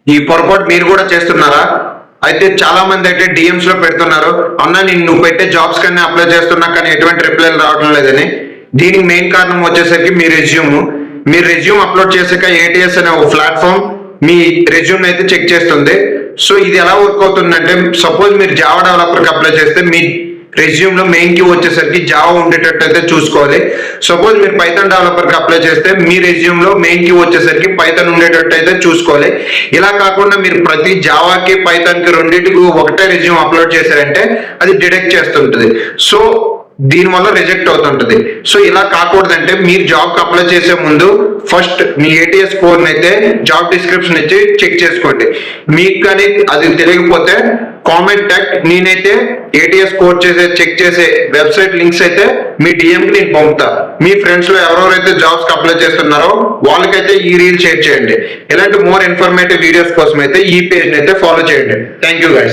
ఈ పొరపాటు మీరు కూడా చేస్తున్నారా? అయితే చాలా మంది అయితే డిఎంస్ లో పెడుతున్నారు, అన్న నేను నువ్వు పెట్టే జాబ్స్ కన్నా అప్లై చేస్తున్నా కానీ ఎటువంటి రిప్లైలు రావడం లేదని. దీనికి మెయిన్ కారణం వచ్చేసరికి మీరు రెజ్యూమ్ అప్లోడ్ చేసాక ఏటీఎస్ అనే ఒక ప్లాట్ఫామ్ మీ రెజ్యూమ్ అయితే చెక్ చేస్తుంది. సో ఇది ఎలా వర్క్ అవుతుందంటే, సపోజ్ మీరు జావా డెవలపర్కి అప్లై చేస్తే మీ రెజ్యూమ్ లో మెయిన్ క్యూ వచ్చేసరికి జావా ఉండేటట్టు అయితే చూసుకోవాలి. సపోజ్ మీరు పైథాన్ డెవలపర్ కి అప్లై చేస్తే మీ రెజ్యూమ్ లో మెయిన్ క్యూ వచ్చేసరికి పైథాన్ ఉండేటట్టు అయితే చూసుకోవాలి. ఇలా కాకుండా మీరు ప్రతి జావాకి పైథాన్ కి రెండింటికి ఒకటే రెజ్యూమ్ అప్లోడ్ చేశారంటే అది డిడెక్ట్ చేస్తుంటది. సో దీనివల్ల రిజెక్ట్ అవుతుంటది. సో ఇలా కాకూడదంటే మీరు జాబ్ కి అప్లై చేసే ముందు ఫస్ట్ మీ ఏటీఎస్ స్కోర్ అయితే జాబ్ డిస్క్రిప్షన్ ఇచ్చి చెక్ చేసుకోండి. మీకు కానీ అది తెలియకపోతే కాంటాక్ట్ నేనైతే ఏటీఎస్ స్కోర్ చెక్ చేసే వెబ్సైట్ లింక్స్ అయితే మీ డిఎం కి నేను పంపుతా. మీ ఫ్రెండ్స్ లో ఎవరెవరైతే జాబ్స్ కి అప్లై చేస్తున్నారో వాళ్ళకైతే ఈ రీల్ షేర్ చేయండి. ఇలాంటి మోర్ ఇన్ఫర్మేటివ్ వీడియోస్ కోసం అయితే ఈ పేజ్ అయితే ఫాలో చేయండి. Thank you guys.